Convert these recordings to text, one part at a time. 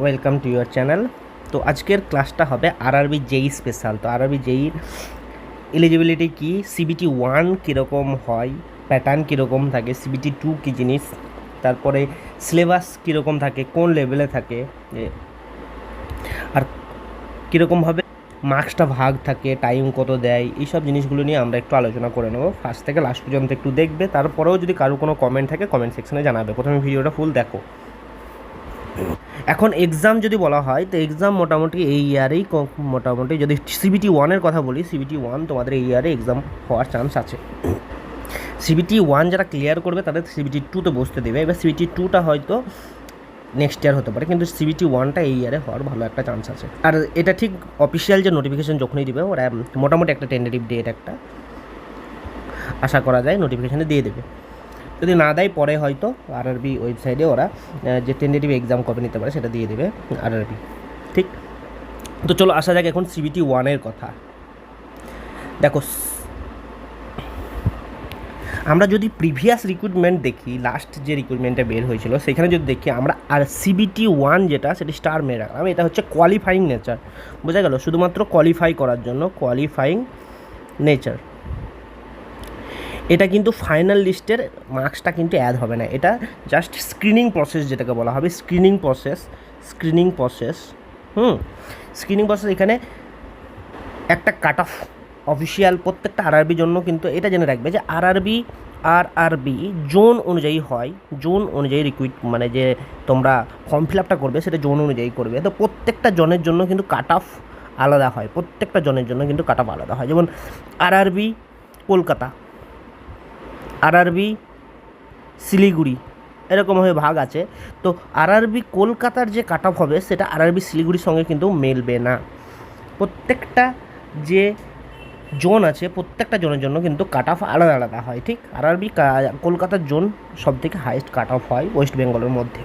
Welcome to your channel. তো আজকের ক্লাসটা হবে আরআরবি জেই স্পেশাল। তো আরআরবি জেইর এলিজিবিলিটি কী, সিবিটি 1 কীরকম হয়, প্যাটার্ন কীরকম থাকে, সিবিটি 2 কী জিনিস, তারপরে সিলেবাস কীরকম থাকে, কোন লেভেলে থাকে, আর কীরকমভাবে মার্কসটা ভাগ থাকে, টাইম কত দেয়, এইসব জিনিসগুলো নিয়ে আমরা একটু আলোচনা করে নেবো। ফার্স্ট থেকে লাস্ট পর্যন্ত একটু দেখবে, তারপরেও যদি কারো কোনো কমেন্ট থাকে কমেন্ট সেকশনে জানাবে। প্রথমে ভিডিওটা ফুল দেখো। এখন এক্সাম যদি বলা হয় তো এক্সাম মোটামুটি এই ইয়ারেই, মোটামুটি যদি সিবিটি 1-এর কথা বলি, সিবিটি 1 তোমাদের এই ইয়ারে এক্সাম হওয়ার চান্স আছে। সিবিটি 1 যারা ক্লিয়ার করবে তাদের সিবিটি 2-তে বসতে দেবে। এবার সিবিটি 2টা হয়তো নেক্সট ইয়ার হতে পারে, কিন্তু সিবিটি 1টা এই ইয়ারে হওয়ার ভালো একটা চান্স আছে। আর এটা ঠিক অফিসিয়াল যে নোটিফিকেশন যখনই দেবে ওরা মোটামুটি একটা টেন্টেটিভ ডেট একটা আশা করা যায় নোটিফিকেশানে দিয়ে দেবে। যদি না দেয় পরে হয়তো আরআরবি ওয়েবসাইটে ওরা যে টেন্টেটিভ এক্সাম কবে নিতে পারে সেটা দিয়ে দেবে আরআরবি। ঠিক, তো চলো আসা যাক এখন সিবিটি 1-এর কথা। দেখো, আমরা যদি প্রিভিয়াস রিক্রুটমেন্ট দেখি, লাস্ট যে রিক্রুটমেন্টটা বের হয়েছিল সেখানে যদি দেখি আমরা, আর সিবিটি 1 যেটা সেটি স্টার মেয়ে রাখলাম, এটা হচ্ছে কোয়ালিফাইং নেচার। বোঝা গেল, শুধুমাত্র কোয়ালিফাই করার জন্য কোয়ালিফাইং নেচার। এটা কিন্তু ফাইনাল লিস্টের মার্কসটা কিন্তু অ্যাড হবে না, এটা জাস্ট স্ক্রিনিং প্রসেস যেটাকে বলা হবে, স্ক্রিনিং প্রসেস। স্ক্রিনিং প্রসেস এখানে একটা কাট অফ অফিসিয়াল প্রত্যেকটা আরআরবি জন্য কিন্তু এটা জেনে রাখবে যে আরআরবি জোন অনুযায়ী হয়, জোন অনুযায়ী মানে যে তোমরা ফর্ম ফিল আপটা করবে সেটা জোন অনুযায়ী করবে। তো প্রত্যেকটা জনের জন্য কিন্তু কাট অফ আলাদা হয়, প্রত্যেকটা জনের জন্য কিন্তু কাট অফ আলাদা হয়। যেমন আরআরবি কলকাতা, আরআরবি শিলিগুড়ি, এরকমভাবে ভাগ আছে। তো আরআরবি কলকাতার যে কাট অফ হবে সেটা আরআরবি শিলিগুড়ির সঙ্গে কিন্তু মেলবে না। প্রত্যেকটা যে জোন আছে প্রত্যেকটা জোনের জন্য কিন্তু কাট অফ আলাদা আলাদা হয়। ঠিক, আরআরবি কলকাতার জোন সবথেকে হাইয়েস্ট কাট অফ হয় ওয়েস্ট বেঙ্গলের মধ্যে।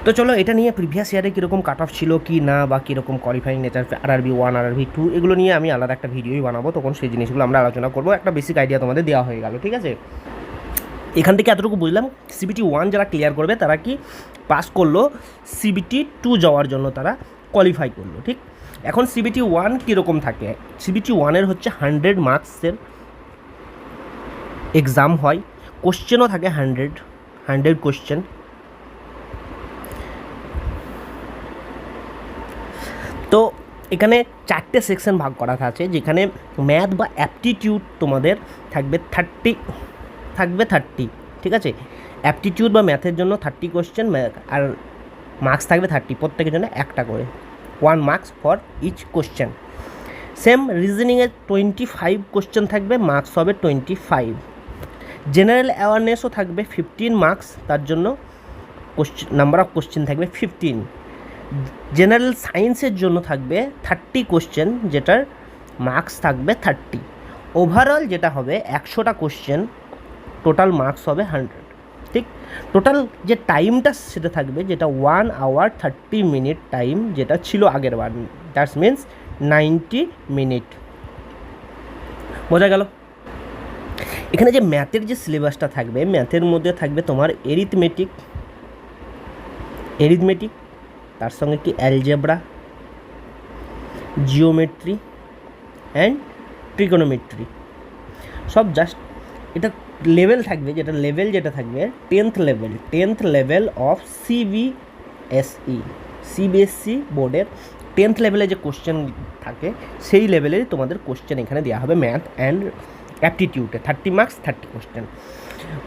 তো চলো এটা নিয়ে প্রিভিয়াস ইয়ারে কীরকম কাট অফ ছিল কি না, বা কীরকম কোয়ালিফাইং নেচার আরআরবি 1 আরআরবি 2 এগুলো নিয়ে আমি আলাদা একটা ভিডিওই বানাবো, তখন সেই জিনিসগুলো আমরা আলোচনা করবো। একটা বেসিক আইডিয়া তোমাদের দেওয়া হয়ে গেল। ঠিক আছে, এখান থেকে এতটুকু বুঝলাম সিবিটি 1 যারা ক্লিয়ার করবে তারা কি পাস করলো, সিবিটি 2 যাওয়ার জন্য তারা কোয়ালিফাই করলো। ঠিক, এখন সিবিটি 1 কীরকম থাকে, সিবিটি 1-এর হচ্ছে 100 মার্কসের এক্সাম হয়, কোশ্চেনও থাকে 100 কোশ্চেন। তো এখানে 4টে সেকশন ভাগ করা আছে, যেখানে ম্যাথ বা অ্যাপটিটিউড তোমাদের থাকবে 30। ঠিক আছে, অ্যাপটিটিউড বা ম্যাথের জন্য 30 কোশ্চেন, আর মার্কস থাকবে 30, প্রত্যেকের জন্য একটা করে 1 marks for each question. Same রিজনিংয়ে 25 কোশ্চেন থাকবে, মার্কস হবে 25। জেনারেল অ্যাওয়ারনেসও থাকবে 15 মার্কস, তার জন্য নাম্বার অফ কোশ্চেন থাকবে 15। জেনারেল সায়েন্সের জন্য থাকবে 30 কোশ্চেন, যেটার মার্কস থাকবে 30। ওভারঅল যেটা হবে 100টা কোশ্চেন, টোটাল মার্কস হবে 100। ঠিক, টোটাল যে টাইমটা সেটা থাকবে যেটা 1 আওয়ার 30 মিনিট টাইম, যেটা ছিল আগের বার, দ্যাটস মিনস 90 মিনিট। বোঝা গেল? এখানে যে ম্যাথের যে সিলেবাসটা থাকবে, ম্যাথের মধ্যে থাকবে তোমার এরিথমেটিক, তার সঙ্গে কি অ্যালজেব্রা, জিওমেট্রি অ্যান্ড ট্রিগোনোমেট্রি, সব জাস্ট এটা লেভেল থাকবে, যেটা থাকবে 10th লেভেল অফ সিবিএসসি বোর্ডের 10th লেভেলে যে কোশ্চেন থাকে সেই লেভেলেরই তোমাদের কোশ্চেন এখানে দেওয়া হবে ম্যাথ অ্যান্ড অ্যাপটিটিউডে। 30 মার্কস 30 কোশ্চেন।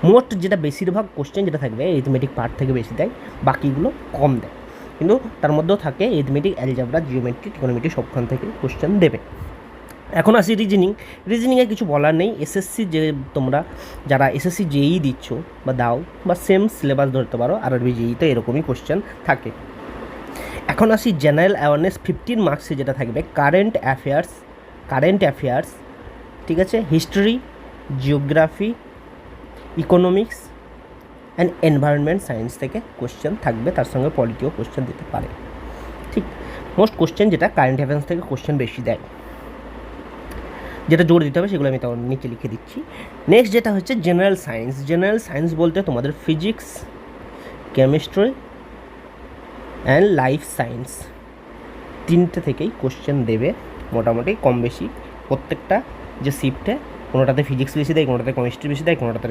মোস্ট যেটা বেশিরভাগ কোশ্চেন যেটা থাকবে এরিথমেটিক পার্ট থেকে বেশি দেয়, বাকিগুলো কম দেয়, কিন্তু তার মধ্যেও থাকে এরিথমেটিক, অ্যালজেব্রা, জিওমেট্রি, ট্রিগোনোমেট্রি, সবখান থেকে কোশ্চেন দেবে। এখন আসি রিজনিংয়ে কিছু বলার নেই। এসএসসি যে তোমরা যারা এসএসসি জেই দিচ্ছ বা দাও, বা সেম সিলেবাস ধরতে পারো, আরআরবি জেইতে এরকমই কোশ্চেন থাকে। এখন আসি জেনারেল অ্যাওয়ারনেস 15 মার্কসে যেটা থাকবে কারেন্ট অ্যাফেয়ার্স, ঠিক আছে, history, geography, economics and environment science থেকে কোশ্চেন থাকবে, তার সঙ্গে পলিটিও কোশ্চেন দিতে পারে। ঠিক, মোস্ট কোশ্চেন যেটা কারেন্ট অ্যাফেয়ার্স থেকে কোশ্চেন বেশি দেয়, যেটা জোর দিতে হবে সেগুলো আমি তখন নিচে লিখে দিচ্ছি। নেক্সট যেটা হচ্ছে জেনারেল সায়েন্স বলতে তোমাদের physics, chemistry, and life science, তিনটে থেকেই কোশ্চেন দেবে মোটামুটি কম বেশি প্রত্যেকটা যে শিফটে, কোনোটাতে ফিজিক্স বেশি দেয়, কোনোটাতে কেমিস্ট্রি বেশি দেয়, কোনোটাতে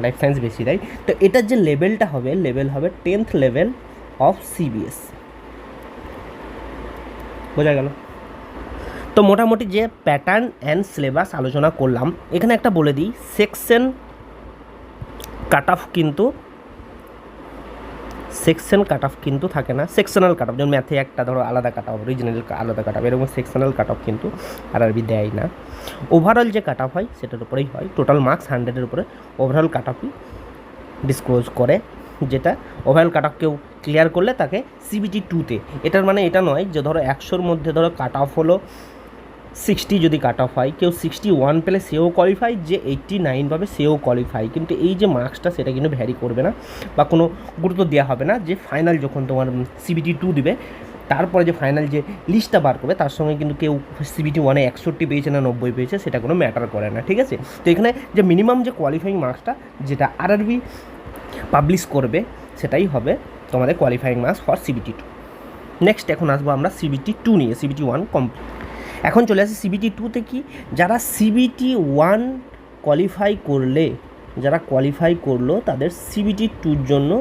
লাইফ সায়েন্স বেশি দেয়। তো এটার যে লেভেলটা হবে, লেভেল হবে 10th লেভেল অফ সিবিএস। বোঝা গেল? তো মোটামুটি যে প্যাটার্ন অ্যান্ড সিলেবাস আলোচনা করলাম, এখানে একটা বলে দিই, সেকশন কাট অফ কিন্তু থাকে না, সেকশনাল কাট অফ, যেমন ম্যাথে একটা ধরো আলাদা কাট অফ, রিজনাল আলাদা কাট অফ, এরকম সেকশনাল কাট অফ কিন্তু আরআরবি দেয় না। ওভারঅল যে কাট অফ হয় সেটার উপরেই হয়, টোটাল মার্কস 100-এর উপরে ওভারঅল কাট অফই ডিসক্লোজ করে, যেটা ওভারঅল কাট অফ কেউ ক্লিয়ার করলে তাকে সিবিটি 2-তে, এটার মানে এটা নয় যে ধরো 100-র মধ্যে ধরো কাট অফ হলো 60, যদি কাট অফ হয় কেউ 61 পেলে সেও কোয়ালিফাই, যে 89 পাবে সেও কোয়ালিফাই, কিন্তু এই যে মার্কসটা সেটা কিন্তু ভ্যারি করবে না বা কোনো গুরুত্ব দেওয়া হবে না। যে ফাইনাল যখন তোমার সিবিটি 2 দিবে, তারপরে যে ফাইনাল যে লিস্টটা বার করবে তার সঙ্গে কিন্তু কেউ সিবিটি 1-এ 61 পেয়েছে না 90 পেয়েছে সেটা কোনো ম্যাটার করে না, ঠিক আছে? তো এখানে যে মিনিমাম যে কোয়ালিফাইং মার্কসটা যেটা আরআরবি পাবলিশ করবে সেটাই হবে তোমাদের qualifying marks for CBT 2। Next এখন আসবো আমরা সিবিটি 2 নিয়ে। সিবিটি 1 কমপ্লিট, এখন চলে আসি সিবিটি 2-তে। কি যারা সিবিটি 1 কোয়ালিফাই করলো তাদের সিবিটি 2-র জন্য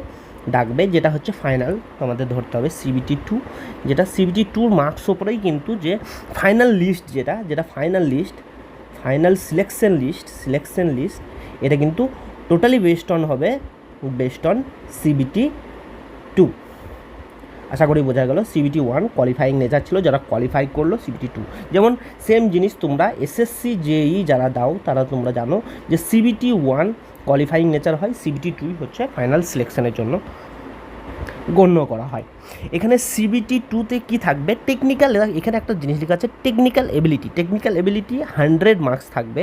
ডাকবে, যেটা হচ্ছে ফাইনাল আমাদের ধরতে হবে সিবিটি 2, যেটা সিবিটি 2-র মার্কস ওপরেই কিন্তু যে ফাইনাল লিস্ট, যেটা ফাইনাল সিলেকশন লিস্ট এটা কিন্তু টোটালি বেস্ট অন সিবিটি 2। আশা করি বোঝা গেল। সিবিটি 1 কোয়ালিফাইং নেচার ছিল, যারা কোয়ালিফাই করলো সিবিটি 2, যেমন সেম জিনিস তোমরা এসএসসি জেই যারা দাও তারা তোমরা জানো যে সিবিটি 1 কোয়ালিফাইং নেচার হয়, সিবিটি 2 হচ্ছে ফাইনাল সিলেকশনের জন্য গণ্য করা হয়। এখানে সিবিটি 2-তে কী থাকবে, টেকনিক্যাল, এখানে একটা জিনিস লেখা আছে টেকনিক্যাল এবিলিটি 100 মার্কস থাকবে,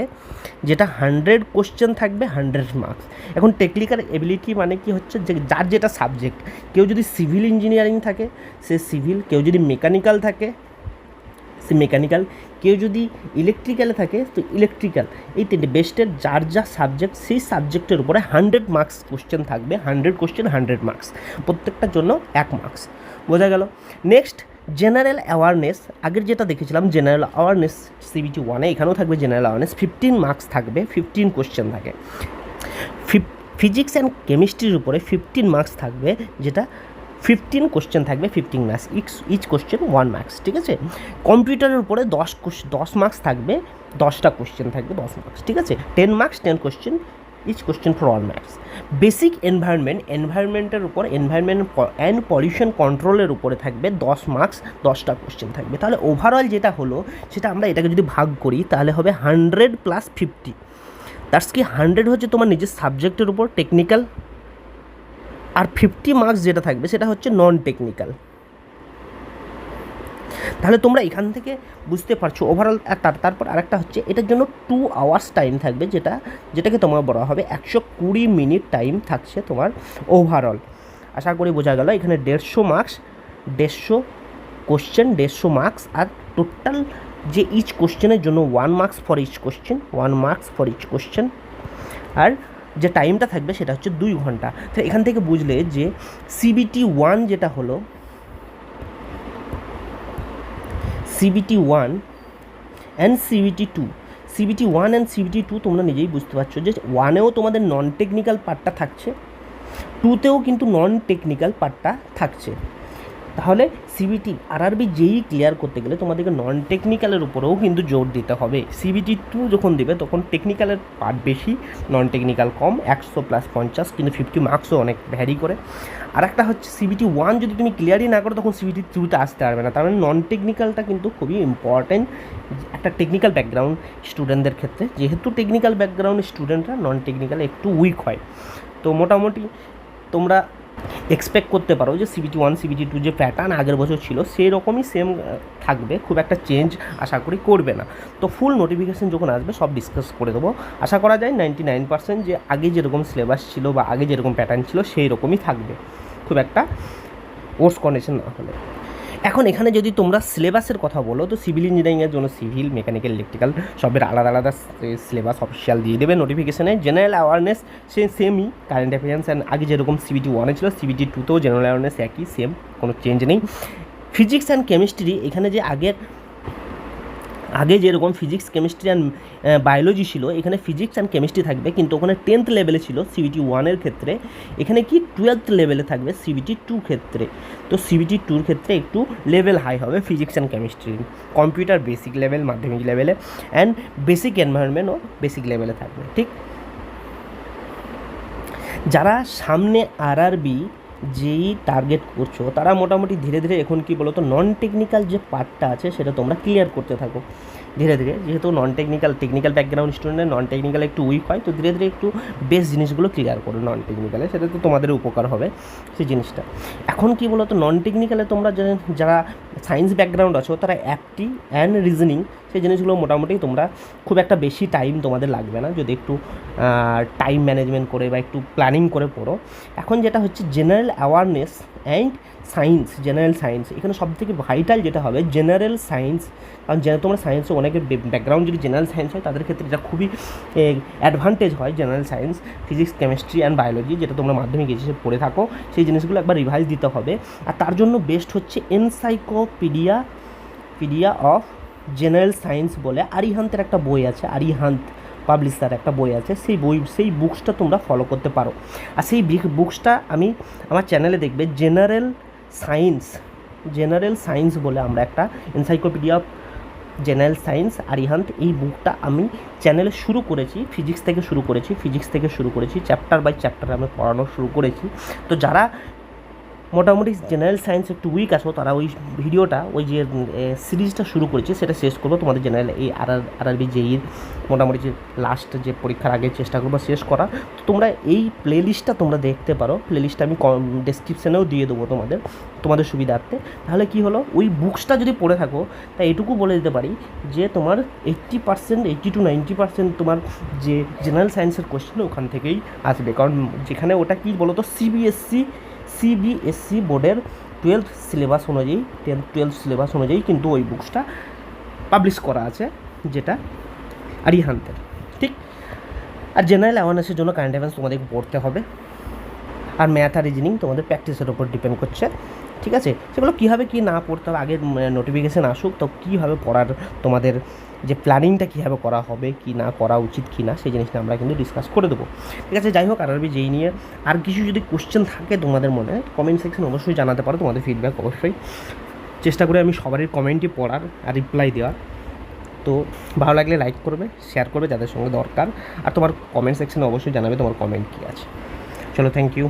যেটা 100 কোশ্চেন থাকবে 100 মার্কস। এখন টেকনিক্যাল এবিলিটি মানে কি হচ্ছে, যে যার যেটা সাবজেক্ট, কেউ যদি সিভিল ইঞ্জিনিয়ারিং থাকে সে সিভিল, কেউ যদি মেকানিক্যাল থাকে সে মেকানিক্যাল, কেউ যদি ইলেকট্রিক্যালে থাকে তো ইলেকট্রিক্যাল, এই তিনটে বেস্টের যার যা সাবজেক্ট সেই সাবজেক্টের উপরে 100 মার্কস কোশ্চেন থাকবে, 100 কোশ্চেন 100 মার্কস, প্রত্যেকটার জন্য 1 মার্কস। বোঝা গেল? নেক্সট জেনারেল অ্যাওয়ারনেস, আগের যেটা দেখেছিলাম জেনারেল অ্যাওয়ারনেস সিবিটি 1-এ, এখানেও থাকবে জেনারেল অ্যাওয়ারনেস, 15 মার্কস থাকবে, 15 কোশ্চেন থাকে। ফিজিক্স অ্যান্ড কেমিস্ট্রির উপরে 15 মার্কস থাকবে, যেটা 15 কোশ্চেন থাকবে, 15 মার্কস, ইচ কোশ্চেন 1 মার্কস, ঠিক আছে? কম্পিউটারের উপরে 10 মার্কস থাকবে, 10টা কোশ্চেন থাকবে 10 মার্কস, ঠিক আছে? 10 marks, 10 question, each question for 1 marks. Basic এনভায়রনমেন্টের উপর, এনভায়রনমেন্ট অ্যান্ড পলিউশন কন্ট্রোলের উপরে থাকবে 10 মার্কস, 10টা কোশ্চেন থাকবে। তাহলে ওভারঅল যেটা হলো সেটা আমরা এটাকে যদি ভাগ করি তাহলে হবে 100 + 50, দ্যাটস কি 100 হচ্ছে তোমার নিজের সাবজেক্টের উপর টেকনিক্যাল, আর 50 মার্কস যেটা থাকবে সেটা হচ্ছে নন টেকনিক্যাল। তাহলে তোমরা এখান থেকে বুঝতে পারছো ওভারঅল। তারপর আরেকটা হচ্ছে এটার জন্য 2 আওয়ার্স টাইম থাকবে, যেটাকে তোমার বলা হবে 120 মিনিট টাইম থাকছে তোমার ওভারঅল। আশা করি বোঝা গেল। এখানে 150 মার্কস, 150 কোশ্চেন, 150 মার্কস, আর টোটাল যে ইচ কোশ্চেনের জন্য 1 মার্কস ফর ইচ কোশ্চেন, আর যে টাইমটা থাকবে সেটা হচ্ছে 2 ঘন্টা। তো এখান থেকে বুঝলে যে সিবিটি 1 যেটা হলো, সিবিটি 1 অ্যান্ড সিবিটি 2 তোমরা নিজেই বুঝতে পারছো যে 1-এও তোমাদের নন টেকনিক্যাল পার্টটা থাকছে, 2-তেও কিন্তু নন টেকনিক্যাল পার্টটা থাকছে। তাহলে সিবিটি আরআরবি যেই ক্লিয়ার করতে গেলে তোমাদেরকে নন টেকনিক্যালের উপরেও কিন্তু জোর দিতে হবে। সিবিটি 2 যখন দেবে তখন টেকনিক্যালের পার্ট বেশি, নন টেকনিক্যাল কম, 100 + 50, কিন্তু 50 মার্কসও অনেক ভ্যারি করে। আর একটা হচ্ছে সিবিটি 1 যদি তুমি ক্লিয়ারই না করো তখন সিবিটি 2-তে আসতে পারবে না। তার মানে নন টেকনিক্যালটা কিন্তু খুবই ইম্পর্ট্যান্ট একটা টেকনিক্যাল ব্যাকগ্রাউন্ড স্টুডেন্টদের ক্ষেত্রে, যেহেতু টেকনিক্যাল ব্যাকগ্রাউন্ড স্টুডেন্টরা নন টেকনিক্যাল একটু উইক হয়। তো মোটামুটি তোমরা এক্সপেক্ট করতে পারো যে সিবিটি 1 সিবিটি 2 যে প্যাটার্ন আগের বছর ছিল সেই রকমই সেম থাকবে, খুব একটা চেঞ্জ আশা করি করবে না। তো ফুল নোটিফিকেশান যখন আসবে সব ডিসকাস করে দেবো। আশা করা যায় 99% যে আগে যেরকম সিলেবাস ছিল বা আগে যেরকম প্যাটার্ন ছিল সেই রকমই থাকবে, খুব একটা ওর্স কন্ডিশন না হলে। এখন এখানে যদি তোমরা সিলেবাসের কথা বলো তো সিভিল ইঞ্জিনিয়ারিংয়ের জন্য সিভিল, মেকানিক্যাল, ইলেকট্রিক্যাল সবের আলাদা আলাদা সিলেবাস অফিসিয়াল দিয়ে দেবে নোটিফিকেশনে। জেনারেল অ্যাওয়ারনেস সেমই, কারেন্ট অ্যাফেয়ার্স অ্যান্ড আগে যেরকম সিবিটি 1-এ ছিল সিবিটি 2-তেও জেনারেল অ্যাওয়ারনেস একই সেম, কোনো চেঞ্জ নেই। ফিজিক্স অ্যান্ড কেমিস্ট্রি এখানে যে আগে যেরকম ফিজিক্স কেমিস্ট্রি অ্যান্ড বায়োলজি ছিল, এখানে ফিজিক্স অ্যান্ড কেমিস্ট্রি থাকবে, কিন্তু ওখানে 10th লেভেলে ছিল সিবিটি 1-এর ক্ষেত্রে, এখানে কি 12th লেভেলে থাকবে সিবিটি 2 ক্ষেত্রে। তো সিবিটি 2-র ক্ষেত্রে একটু লেভেল হাই হবে physics and chemistry, computer basic level, মাধ্যমিক লেভেলে অ্যান্ড বেসিক এনভায়রনমেন্টও বেসিক লেভেলে থাকবে। ঠিক, যারা সামনে আরআরবি যেই টার্গেট করছো তারা মোটামুটি ধীরে ধীরে এখন কি বলো তো নন টেকনিক্যাল যে পার্টটা আছে সেটা তোমরা ক্লিয়ার করতে থাকো ধীরে ধীরে, যেহেতু টেকনিক্যাল ব্যাকগ্রাউন্ড স্টুডেন্টের নন টেকনিক্যাল একটু উইক হয়, তো ধীরে ধীরে একটু বেস জিনিসগুলো ক্লিয়ার করো নন টেকনিক্যালে, সেটা তো তোমাদের উপকার হবে সেই জিনিসটা। এখন কি বলো তো নন টেকনিক্যালে তোমরা যারা সায়েন্স ব্যাকগ্রাউন্ড আছো তারা অ্যাপটি অ্যান্ড রিজনিং সেই জিনিসগুলো মোটামুটি তোমরা খুব একটা বেশি টাইম তোমাদের লাগবে না যদি একটু টাইম ম্যানেজমেন্ট করে বা একটু প্ল্যানিং করে পড়ো। এখন যেটা হচ্ছে general awareness and science, general science, এখানে সবথেকে ভাইটাল যেটা হবে জেনারেল সায়েন্স, কারণ তোমরা সায়েন্সে অনেকের ব্যাকগ্রাউন্ড যদি জেনারেল সায়েন্স হয় তাদের ক্ষেত্রে এটা খুবই অ্যাডভান্টেজ হয়। General science, physics, chemistry and biology যেটা তোমরা মাধ্যমিক এসে পড়ে থাকো সেই জিনিসগুলো একবার রিভাইজ দিতে হবে। আর তার জন্য বেস্ট হচ্ছে এনসাইক্লোপিডিয়া অফ জেনারেল সায়েন্স বলে আরিহান্তের একটা বই আছে, আরিহান্ত পাবলিশার একটা বই আছে, সেই বুকসটা তোমরা ফলো করতে পারো। আর সেই বুকসটা আমি আমার চ্যানেলে দেখবে জেনারেল সায়েন্স বলে আমরা একটা এনসাইক্লোপিডিয়া জেনারেল সায়েন্স আরিহান্ত, এই বুকটা আমি চ্যানেলে শুরু করেছি, ফিজিক্স থেকে শুরু করেছি চ্যাপ্টার বাই চ্যাপ্টার আমি পড়ানো শুরু করেছি। তো যারা মোটামুটি জেনারেল সায়েন্স একটু উইক আছো তারা ওই ভিডিওটা, ওই যে সিরিজটা শুরু করেছি সেটা শেষ করবো তোমাদের জেনারেল এই আরআরবি জেইর মোটামুটি যে লাস্ট যে পরীক্ষার আগে চেষ্টা করবো শেষ করা। তো তোমরা এই প্লেলিস্টটা তোমরা দেখতে পারো, প্লেলিস্টটা আমি ডেসক্রিপশানেও দিয়ে দেবো তোমাদের সুবিধার্থে। তাহলে কি হলো, ওই বুকসটা যদি পড়ে থাকো তাই এটুকু বলে দিতে পারি যে তোমার 80 to 90% তোমার যে জেনারেল সায়েন্সের কোশ্চেন ওখান থেকেই আসবে, কারণ যেখানে ওটা কি বলো তো সিবিএসসি বোর্ডের 12th সিলেবাস অনুযায়ী কিন্তু ওই বুকসটা পাবলিশ করা আছে, যেটা আরিহান্তের। ঠিক, আর জেনারেল অ্যাওয়ারনেসের জন্য কারেন্ট অ্যাফেয়ার্স তোমাদের পড়তে হবে, আর ম্যাথ আর রিজনিং তোমাদের প্র্যাকটিসের ওপর ডিপেন্ড করছে। ঠিক আছে, সেগুলো কীভাবে কী না পড়তে হবে আগে নোটিফিকেশান আসুক, তো কীভাবে পড়ার তোমাদের যে প্ল্যানিংটা কীভাবে করা হবে, কি না করা উচিত কি না সেই জিনিসটা আমরা কিন্তু ডিসকাস করে দেবো। ঠিক আছে, যাই হোক আরআরবি যেই নিয়ে আর কিছু যদি কোশ্চেন থাকে তোমাদের মনে, কমেন্ট সেকশন অবশ্যই জানাতে পারো, তোমাদের ফিডব্যাক অবশ্যই চেষ্টা করে আমি সবারই কমেন্টই পড়ার আর রিপ্লাই দেওয়ার। তো ভালো লাগলে লাইক করবে, শেয়ার করবে যাদের সঙ্গে দরকার, আর তোমার কমেন্ট সেকশনে অবশ্যই জানাবে তোমার কমেন্ট কী আছে। চলো, থ্যাংক ইউ।